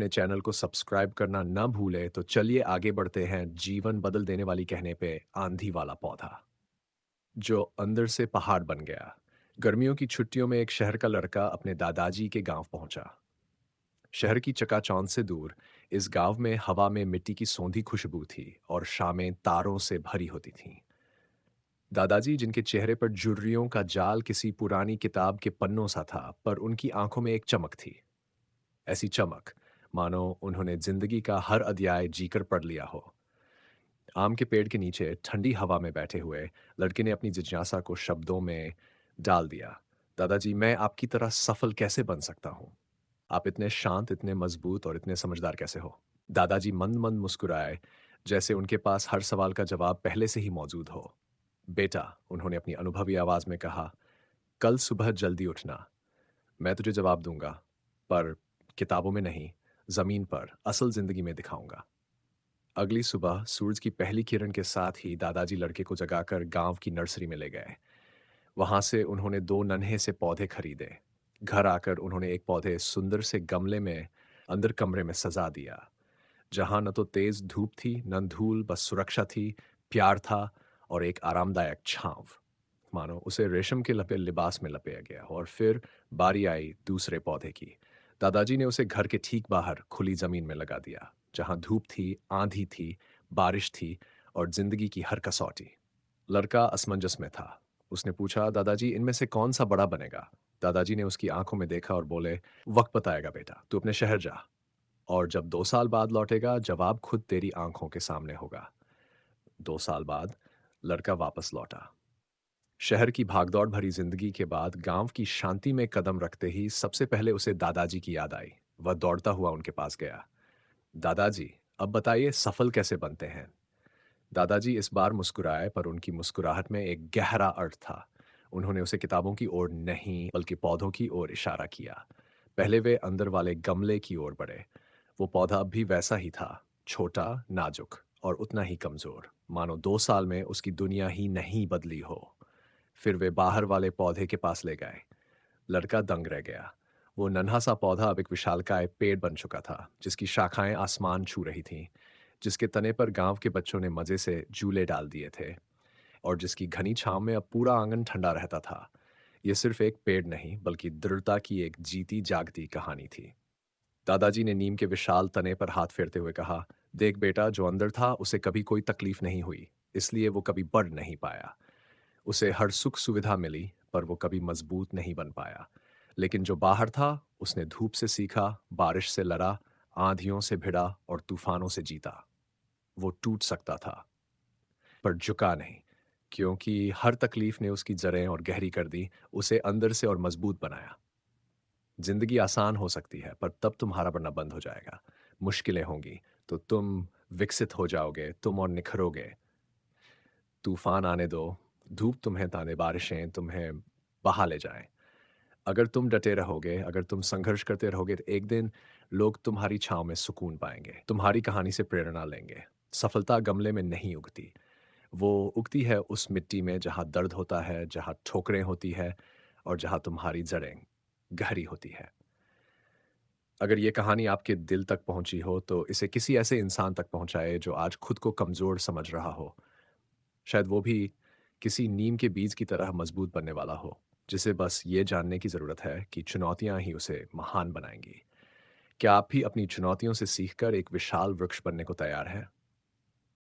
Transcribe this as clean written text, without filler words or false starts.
अपने चैनल को सब्सक्राइब करना ना भूले तो चलिए आगे बढ़ते हैं जीवन बदल देने वाली कहने पे आंधी वाला पौधा जो अंदर से पहाड़ बन गया। गर्मियों की छुट्टियों में एक शहर का लड़का अपने दादाजी के गांव पहुंचा। शहर की चकाचौंध से दूर इस गांव में हवा में मिट्टी की सौंधी खुशबू थी और शामें तारों से भरी होती थीं। दादाजी, जिनके चेहरे पर झुर्रियों का जाल किसी पुरानी किताब के पन्नों सा था, पर उनकी आंखों में एक चमक थी। ऐसी चमक मानो उन्होंने जिंदगी का हर अध्याय जीकर पढ़ लिया हो। आम के पेड़ के नीचे ठंडी हवा में बैठे हुए लड़के ने अपनी जिज्ञासा को शब्दों में डाल दिया। दादाजी, मैं आपकी तरह सफल कैसे बन सकता हूँ? आप इतने शांत, इतने मजबूत और इतने समझदार कैसे हो? दादाजी मंद मंद मुस्कुराए, जैसे उनके पास हर सवाल का जवाब पहले से ही मौजूद हो। बेटा, उन्होंने अपनी अनुभवी आवाज में कहा, कल सुबह जल्दी उठना। मैं तुझे जवाब दूंगा, पर किताबों में नहीं, जमीन पर असल जिंदगी में दिखाऊंगा। अगली सुबह सूरज की पहली किरण के साथ ही दादाजी लड़के को जगाकर गांव की नर्सरी में ले गए। वहां से उन्होंने दो नन्हे से पौधे खरीदे। घर आकर उन्होंने एक पौधे सुंदर से गमले में अंदर कमरे में सजा दिया, जहां न तो तेज धूप थी न धूल, बस सुरक्षा थी, प्यार था और एक आरामदायक छांव, मानो उसे रेशम के लपे लिबास में लपेटा गया हो। और फिर बारी आई दूसरे पौधे की। दादाजी ने उसे घर के ठीक बाहर खुली जमीन में लगा दिया, जहां धूप थी, आंधी थी, बारिश थी और जिंदगी की हर कसौटी। लड़का असमंजस में था। उसने पूछा, दादाजी, इनमें से कौन सा बड़ा बनेगा? दादाजी ने उसकी आंखों में देखा और बोले, वक्त बताएगा बेटा, तू अपने शहर जा और जब 2 साल बाद लौटेगा जवाब खुद तेरी आंखों के सामने होगा। 2 साल बाद लड़का वापस लौटा। शहर की भागदौड़ भरी जिंदगी के बाद गांव की शांति में कदम रखते ही सबसे पहले उसे दादाजी की याद आई। वह दौड़ता हुआ उनके पास गया। दादाजी, अब बताइए सफल कैसे बनते हैं? दादाजी इस बार मुस्कुराए, पर उनकी मुस्कुराहट में एक गहरा अर्थ था। उन्होंने उसे किताबों की ओर नहीं बल्कि पौधों की ओर इशारा किया। पहले वे अंदर वाले गमले की ओर बढ़े। वो पौधा अब भी वैसा ही था, छोटा, नाजुक और उतना ही कमजोर, मानो 2 साल में उसकी दुनिया ही नहीं बदली हो। फिर वे बाहर वाले पौधे के पास ले गए। लड़का दंग रह गया। वो नन्हा सा पौधा अब एक विशालकाय पेड़ बन चुका था, जिसकी शाखाएं आसमान छू रही थीं, जिसके तने पर गांव के बच्चों ने मजे से झूले डाल दिए थे और जिसकी घनी छांव में अब पूरा आंगन ठंडा रहता था। यह सिर्फ एक पेड़ नहीं, बल्कि दृढ़ता की एक जीती जागती कहानी थी। दादाजी ने नीम के विशाल तने पर हाथ फेरते हुए कहा, देख बेटा, जो अंदर था उसे कभी कोई तकलीफ नहीं हुई, इसलिए वो कभी बढ़ नहीं पाया। उसे हर सुख सुविधा मिली, पर वो कभी मजबूत नहीं बन पाया। लेकिन जो बाहर था, उसने धूप से सीखा, बारिश से लड़ा, आंधियों से भिड़ा और तूफानों से जीता। वो टूट सकता था, पर झुका नहीं, क्योंकि हर तकलीफ ने उसकी जड़ें और गहरी कर दी, उसे अंदर से और मजबूत बनाया। जिंदगी आसान हो सकती है, पर तब तुम्हारा बढ़ना बंद हो जाएगा। मुश्किलें होंगी तो तुम विकसित हो जाओगे, तुम और निखरोगे। तूफान आने दो, धूप तुम्हें ताने, बारिशें तुम्हें बहा ले जाएं। अगर तुम डटे रहोगे, अगर तुम संघर्ष करते रहोगे, तो एक दिन लोग तुम्हारी छांव में सुकून पाएंगे, तुम्हारी कहानी से प्रेरणा लेंगे। सफलता गमले में नहीं उगती, वो उगती है उस मिट्टी में जहां दर्द होता है, जहां ठोकरें होती है और जहां तुम्हारी जड़ें गहरी होती है। अगर ये कहानी आपके दिल तक पहुंची हो तो इसे किसी ऐसे इंसान तक पहुंचाए जो आज खुद को कमजोर समझ रहा हो। शायद वो भी किसी नीम के बीज की तरह मजबूत बनने वाला हो, जिसे बस ये जानने की जरूरत है कि चुनौतियां ही उसे महान बनाएंगी। क्या आप भी अपनी चुनौतियों से सीखकर एक विशाल वृक्ष बनने को तैयार हैं?